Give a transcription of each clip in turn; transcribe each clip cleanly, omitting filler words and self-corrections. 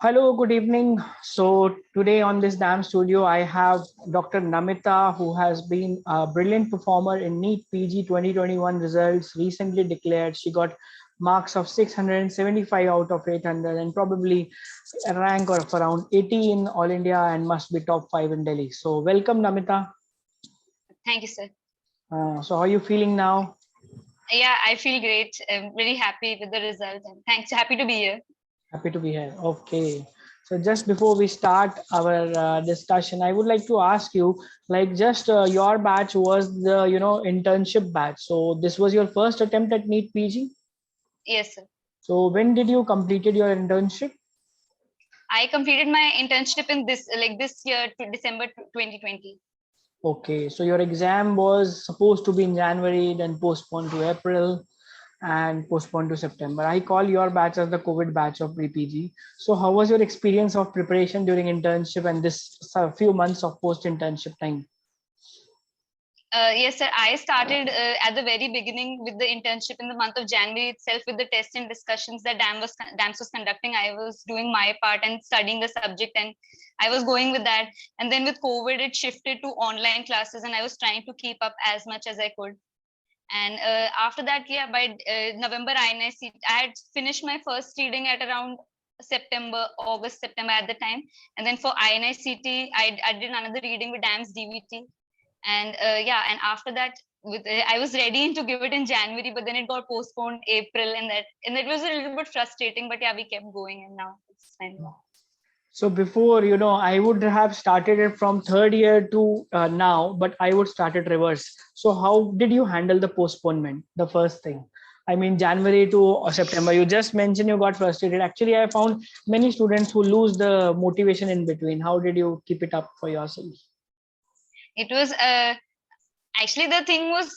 Hello, good evening. So today on this DAMS studio, I have Dr. Namita, who has been a brilliant performer in NEET PG 2021 results recently declared. She got marks of 675 out of 800 and probably a rank of around 80 in All India and must be top 5 in Delhi. So welcome, Namita. Thank you, sir. So how are you feeling now? Yeah, I feel great. I'm very happy with the result and thanks. Happy to be here. Happy to be here. Okay. So just before we start our discussion, I would like to ask you, like, just your batch was the internship batch. So this was your first attempt at NEET PG. Yes, sir. So when did you completed your internship? I completed my internship in this year to December 2020. Okay. So your exam was supposed to be in January, then postponed to April, and postponed to September. I call your batch as the COVID batch of pre-PG. So how was your experience of preparation during internship and this few months of post-internship time? Yes, sir. I started at the very beginning with the internship in the month of January itself with the tests and discussions that DAMS was conducting. I was doing my part and studying the subject, and I was going with that. And then with COVID, it shifted to online classes, and I was trying to keep up as much as I could. And after that, yeah, by November, I had finished my first reading at around August, September at the time. And then for INICT, I did another reading with DAMS DVT. And yeah, and after that, I was ready to give it in January, but then it got postponed April, and that was a little bit frustrating. But yeah, we kept going, and now it's fine. So before, I would have started it from third year to now, but I would start it reverse. So how did you handle the postponement? The first thing. I mean, January to September. You just mentioned you got frustrated. Actually, I found many students who lose the motivation in between. How did you keep it up for yourself? It was actually the thing was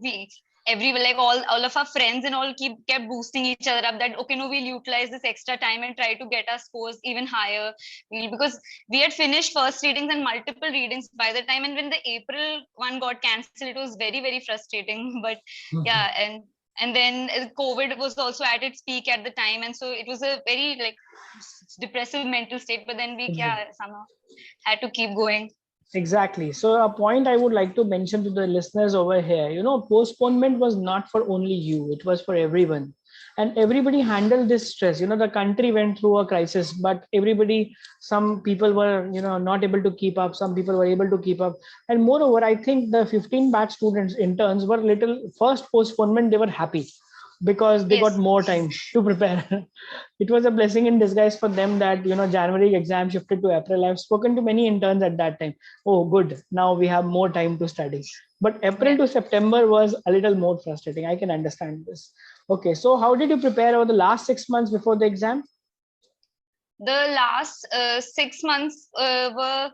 we everyone, like all of our friends and all kept boosting each other up that okay, no, we'll utilize this extra time and try to get our scores even higher. Because we had finished first readings and multiple readings by the time, and when the April one got cancelled, it was very frustrating. But yeah, and then COVID was also at its peak at the time, and so it was a very like depressive mental state. But then we somehow had to keep going. Exactly. So a point I would like to mention to the listeners over here, postponement was not for only you, it was for everyone. And everybody handled this stress. The country went through a crisis, but some people were, not able to keep up. Some people were able to keep up. And moreover, I think the 15 batch students, interns were little first postponement, they were happy because they got Yes. more time to prepare. It was a blessing in disguise for them that January exam shifted to April. I've spoken to many interns at that time. Oh, good, now we have more time to study. But April Yeah. to September was a little more frustrating. I can understand this. Okay, so how did you prepare over the last 6 months before the exam? The last 6 months were,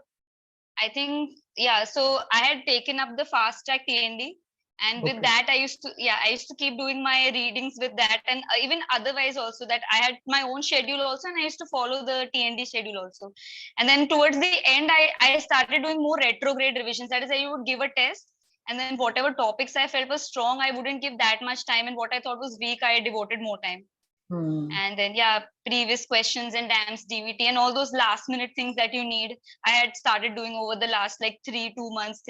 I think, yeah, so I had taken up the fast track TND, and with that I used to keep doing my readings with that, and even otherwise also, that I had my own schedule also, and I used to follow the TND schedule also. And then towards the end, I started doing more retrograde revisions. That is, I would give a test, and then whatever topics I felt was strong, I wouldn't give that much time, and what I thought was weak, I devoted more time. And then yeah, previous questions and DAMS DVT and all those last minute things that you need, I had started doing over the last like 3 months.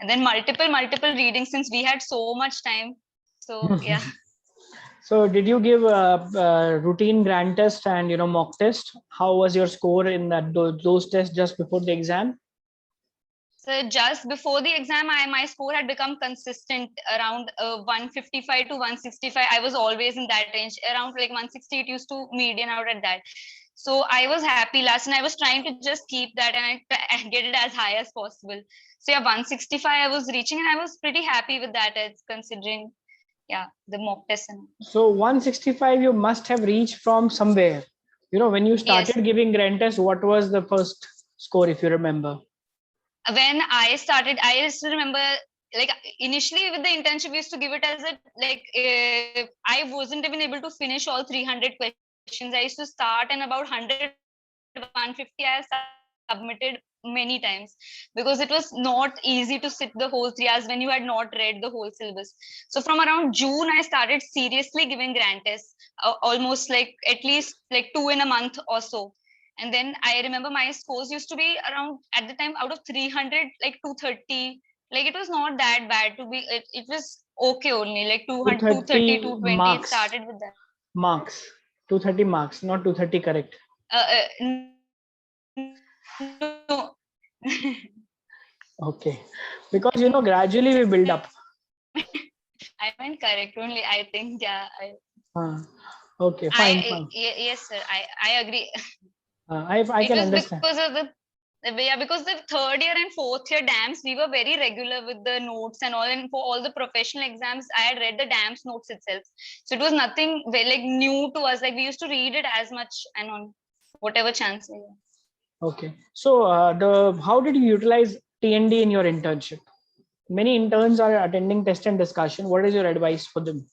And then multiple readings, since we had so much time. So yeah. So did you give a routine grand test and mock test? How was your score in those tests just before the exam? So just before the exam, my score had become consistent around 155 to 165. I was always in that range. Around like 160, it used to median out at that. So I was happy last, and I was trying to just keep that and get it as high as possible. So yeah, 165 I was reaching, and I was pretty happy with that, as considering the mock test. So 165 you must have reached from somewhere. When you Yes. started giving grand test, what was the first score, if you remember? When I started, I still remember, like initially with the internship, we used to give it as a like I wasn't even able to finish all 300 questions. I used to start in about 100, 150. I started submitted many times, because it was not easy to sit the whole 3 hours when you had not read the whole syllabus. So from around June, I started seriously giving grand tests, almost like at least like 2 in a month or so. And then I remember my scores used to be around, at the time, out of 300, like 230. Like it was not that bad to be, it was okay only, like 200, 230, 230 220. It marks. started with that. Marks. 230 marks, not 230, correct. No. Okay. Because, you know, gradually we build up. I meant correct only, I think. Yeah. Okay, fine, fine. Yes, sir. I agree. I It can was understand. because of because the third year and fourth year DAMS, we were very regular with the notes and all. And for all the professional exams, I had read the DAMS notes itself. So it was nothing very, like, new to us. Like we used to read it as much and on whatever chance. Okay. So how did you utilize TND in your internship? Many interns are attending test and discussion. What is your advice for them?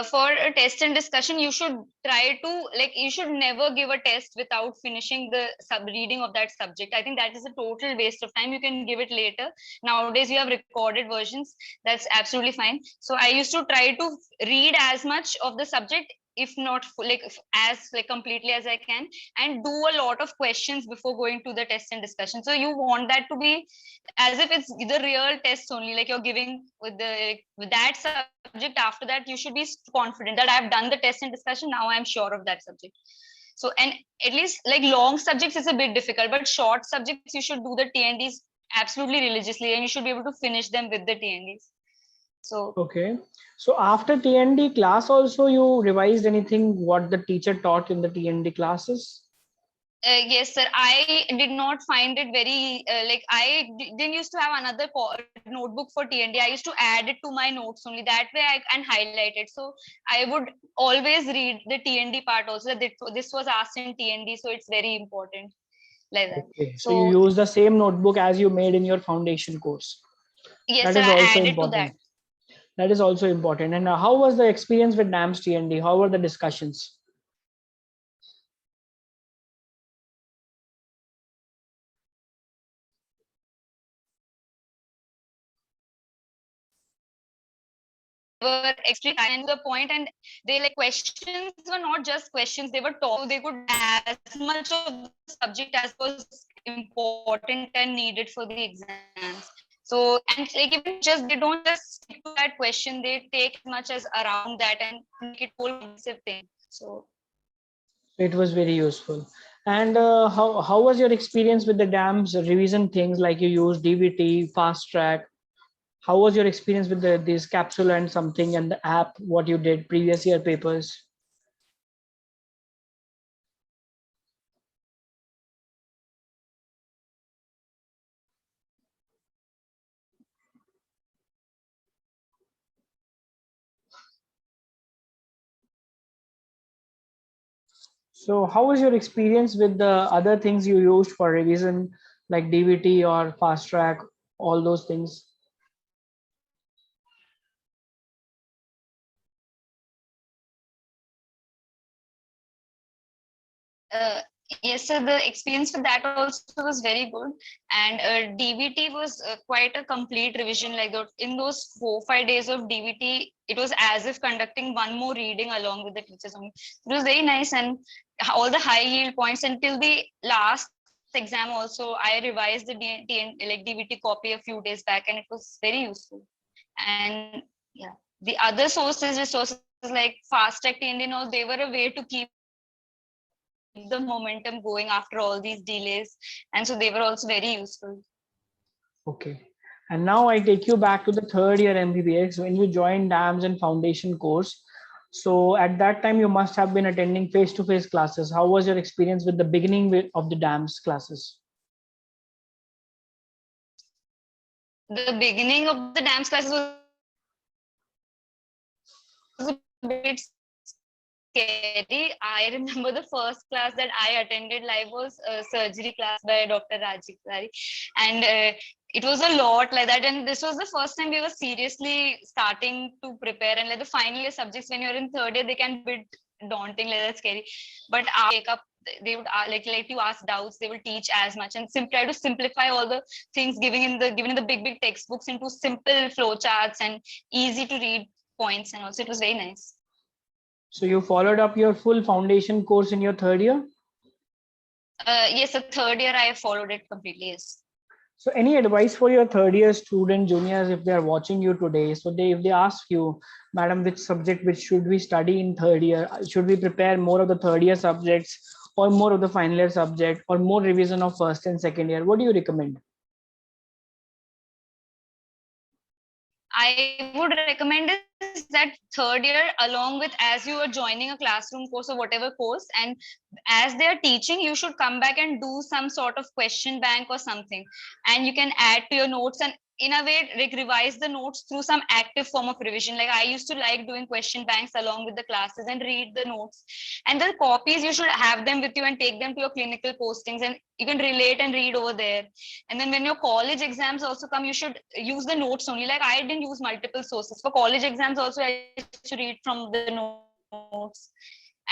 For a test and discussion, you should try to, like, you should never give a test without finishing the reading of that subject. I think that is a total waste of time. You can give it later. Nowadays you have recorded versions, that's absolutely fine. So I used to try to read as much of the subject, if not as like completely as I can, and do a lot of questions before going to the test and discussion. So you want that to be as if it's the real test only, like you're giving with that subject. After that, you should be confident that I've done the test and discussion, now I'm sure of that subject. So, and at least like long subjects is a bit difficult, but short subjects you should do the TNDs absolutely religiously, and you should be able to finish them with the TNDs. So okay. So after TND class also you revised anything what the teacher taught in the TND classes? yes, sir. I did not find it very like I didn't used to have another notebook for TND. I used to add it to my notes only. That way I can highlight it. So I would always read the TND part also. That this was asked in TND, so it's very important, like that. Okay. So you So use the same notebook as you made in your foundation course. yes, That sir. is I also added to that. important. That is also important. And how was the experience with DAMS TND? How were the discussions? Were extremely and the point, and they like questions were not just questions, they were taught, they could as much of the subject as was important and needed for the exams. So, and like even just they don't just stick to that question, they take as much as around that and make it whole massive thing. So It was very useful. And how was your experience with the DAMS revision things, like you used DVT, fast track? How was your experience with this capsule and something and the app, what you did previous year papers? So how was your experience with the other things you used for revision, like DVT or fast track, all those things? uh, yes, so the experience with that also was very good, and DVT was quite a complete revision. Like in those 4-5 days of DVT, it was as if conducting one more reading along with the teachers only. It was very nice, and all the high yield points until the last exam. Also, I revised the like DVT copy a few days back, and it was very useful. And yeah, the other resources like fast track TND and all, they were a way to keep the momentum going after all these delays, and so they were also very useful. Okay. And now I take you back to the third year MBBS when you joined DAMS and foundation course. So at that time, you must have been attending face-to-face classes. How was your experience with the beginning of the DAMS classes? The beginning of the DAMS classes was a bit scary. I remember the first class that I attended live was a surgery class by Dr. Rajiv Kari, and it was a lot like that. And this was the first time we were seriously starting to prepare. And like the final year subjects, when you're in third year, they can be a bit daunting, like that, scary. But I take up they would like let you ask doubts. They will teach as much and try to simplify all the things given in the big textbooks into simple flowcharts and easy to read points, and also it was very nice. So you followed up your full foundation course in your third year? Yes, the third year I followed it completely. Yes. So any advice for your third year student juniors if they are watching you today? So if they ask you, madam, which subject which should we study in third year? Should we prepare more of the third year subjects or more of the final year subject or more revision of first and second year? What do you recommend? I would recommend is that third year, along with as you are joining a classroom course or whatever course, and as they are teaching, you should come back and do some sort of question bank or something, and you can add to your notes and in a way like revise the notes through some active form of revision. Like I used to like doing question banks along with the classes and read the notes, and the copies you should have them with you and take them to your clinical postings, and you can relate and read over there. And then when your college exams also come, you should use the notes only. Like I didn't use multiple sources for college exams also. I used to read from the notes,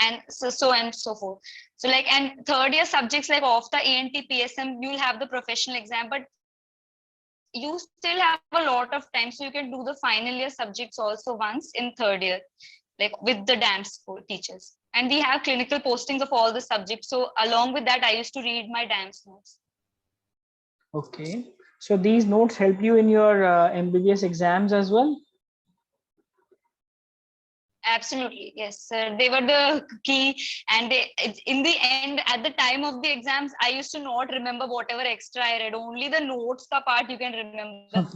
and so and so forth. So like, and third year subjects like of the ANT PSM, you'll have the professional exam, but you still have a lot of time, so you can do the final year subjects also once in third year, like with the DAMS teachers. And we have clinical postings of all the subjects, so along with that I used to read my DAMS notes. Okay, so these notes help you in your MBBS exams as well? Absolutely, yes. They were the key, and in the end, at the time of the exams, I used to not remember whatever extra I read. Only the notes ka part you can remember.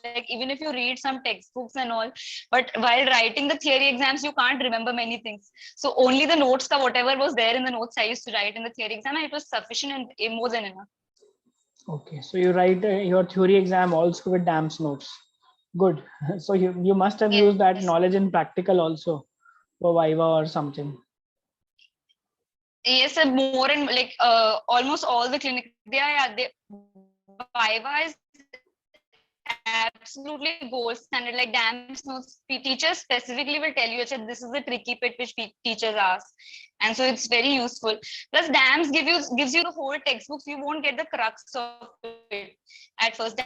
Like even if you read some textbooks and all, but while writing the theory exams, you can't remember many things. So only the notes ka whatever was there in the notes I used to write in the theory exam, and it was sufficient and more than enough. Okay, so you write your theory exam also with DAMS notes. Good. So you must have used that Yes. knowledge in practical also for Viva or something. Yes, more and like almost all the clinic. They Viva is absolutely gold standard. Like DAMS notes, teachers specifically will tell you that this is the tricky bit which teachers ask, and so it's very useful. Plus, DAMS gives you the whole textbooks. You won't get the crux of it at first.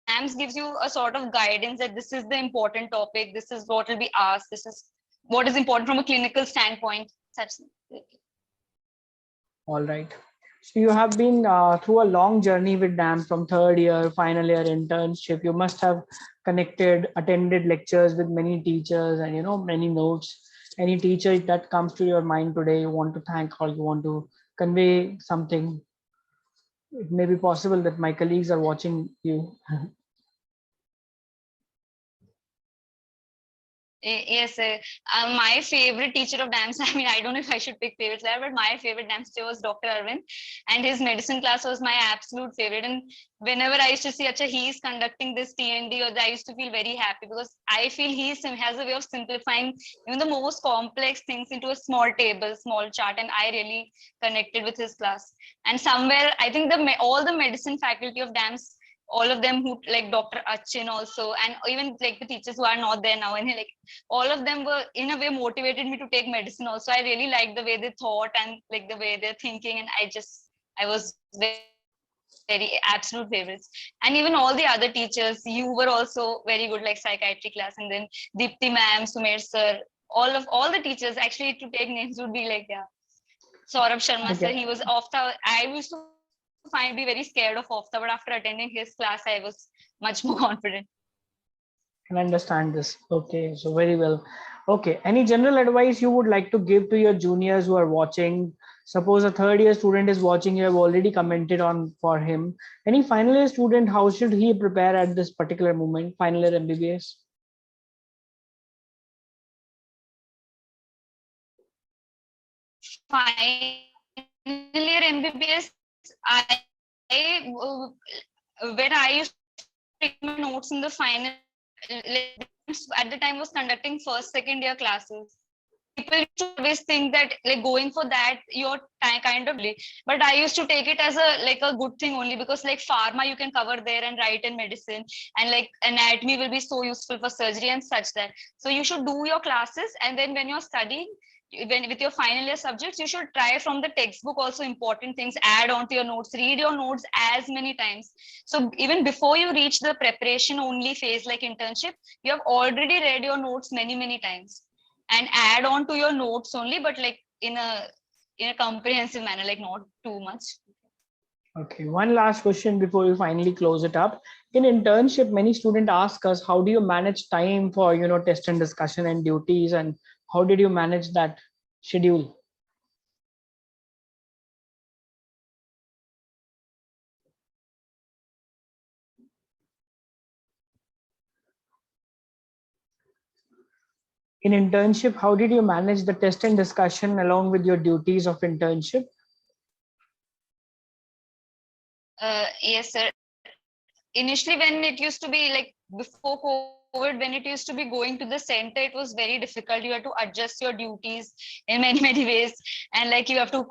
DAMS gives you a sort of guidance that this is the important topic. This is what will be asked. This is what is important from a clinical standpoint. Such. All right. So you have been through a long journey with DAMS from third year, final year internship. You must have attended lectures with many teachers and many notes. Any teacher that comes to your mind today, you want to thank or you want to convey something? It may be possible that my colleagues are watching you. Yes, my favorite teacher of DAMS, I mean, I don't know if I should pick favorites there, but my favorite DAMS teacher was Dr. Arvind, and his medicine class was my absolute favorite. And whenever I used to see, Acha, he is conducting this TND, or I used to feel very happy because I feel he has a way of simplifying even the most complex things into a small table, small chart, and I really connected with his class. And somewhere, I think all the medicine faculty of DAMS, all of them who like Dr. Achin also, and even like the teachers who are not there now, and like all of them were in a way motivated me to take medicine also. I really liked the way they thought and like the way they're thinking, and I was very absolute favorites. And even all the other teachers, you were also very good, like psychiatry class, and then Deepti ma'am, Sumer sir, all the teachers, actually to take names would be like, yeah, Saurabh Sharma sir, he was off the, I used to be very scared of Ofta, but after attending his class, I was much more confident. Can understand this. Okay, so very well. Okay, any general advice you would like to give to your juniors who are watching? Suppose a third year student is watching, you have already commented on for him. Any final year student, how should he prepare at this particular moment, final year MBBS? Final year MBBS, when I used to take my notes in the final, at the time was conducting first, second year classes. People used to always think that like going for that, you're kind of late. But I used to take it as a good thing only, because like pharma you can cover there and write in medicine, and like anatomy will be so useful for surgery and such that. So you should do your classes, and then when you're studying, when with your final year subjects, you should try from the textbook also important things, add on to your notes, read your notes as many times. So even before you reach the preparation only phase like internship, you have already read your notes many times, and add on to your notes only, but like in a comprehensive manner, like not too much. Okay, one last question before we finally close it up. In internship, many students ask us, how do you manage time for, test and discussion and duties, and how did you manage that schedule? In internship, how did you manage the test and discussion along with your duties of internship? Yes, sir. Initially, when it used to be like before COVID, when it used to be going to the center, it was very difficult. You have to adjust your duties in many ways, and like you have to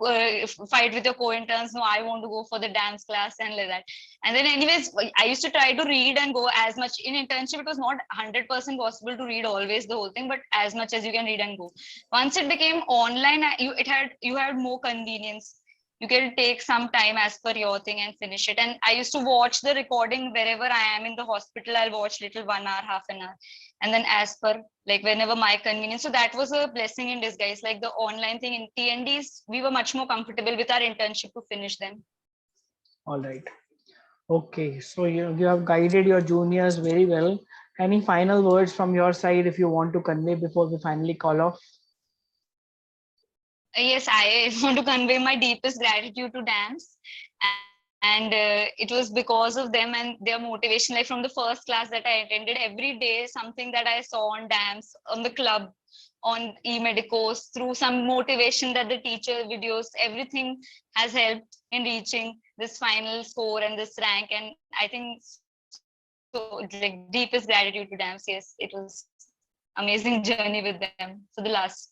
fight with your co-interns. No, I want to go for the dance class and like that. And then, anyways, I used to try to read and go as much. In internship, it was not 100% possible to read always the whole thing, but as much as you can read and go. Once it became online, you had more convenience. You can take some time as per your thing and finish it. And I used to watch the recording wherever I am in the hospital. I'll watch little 1 hour, half an hour, and then as per like whenever my convenience. So that was a blessing in disguise. Like the online thing in TNDs, we were much more comfortable with our internship to finish them. All right. Okay, so you have guided your juniors very well. Any final words from your side if you want to convey before we finally call off? Yes, I want to convey my deepest gratitude to DAMS. And it was because of them and their motivation, like from the first class that I attended, every day something that I saw on DAMS, on the club, on e-medicos, through some motivation that the teacher videos, everything has helped in reaching this final score and this rank. And I think so, like deepest gratitude to DAMS. Yes, it was amazing journey with them for the last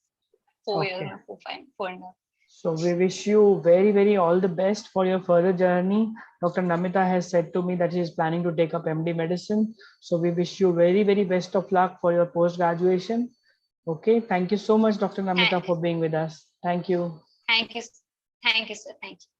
4 years, Okay. 4.5. So we wish you very all the best for your further journey. Dr. Namita has said to me that she is planning to take up MD medicine. So we wish you very best of luck for your post graduation. Okay. Thank you so much, Dr. Namita, for being with us. Thank you. Thank you. Thank you, sir. Thank you.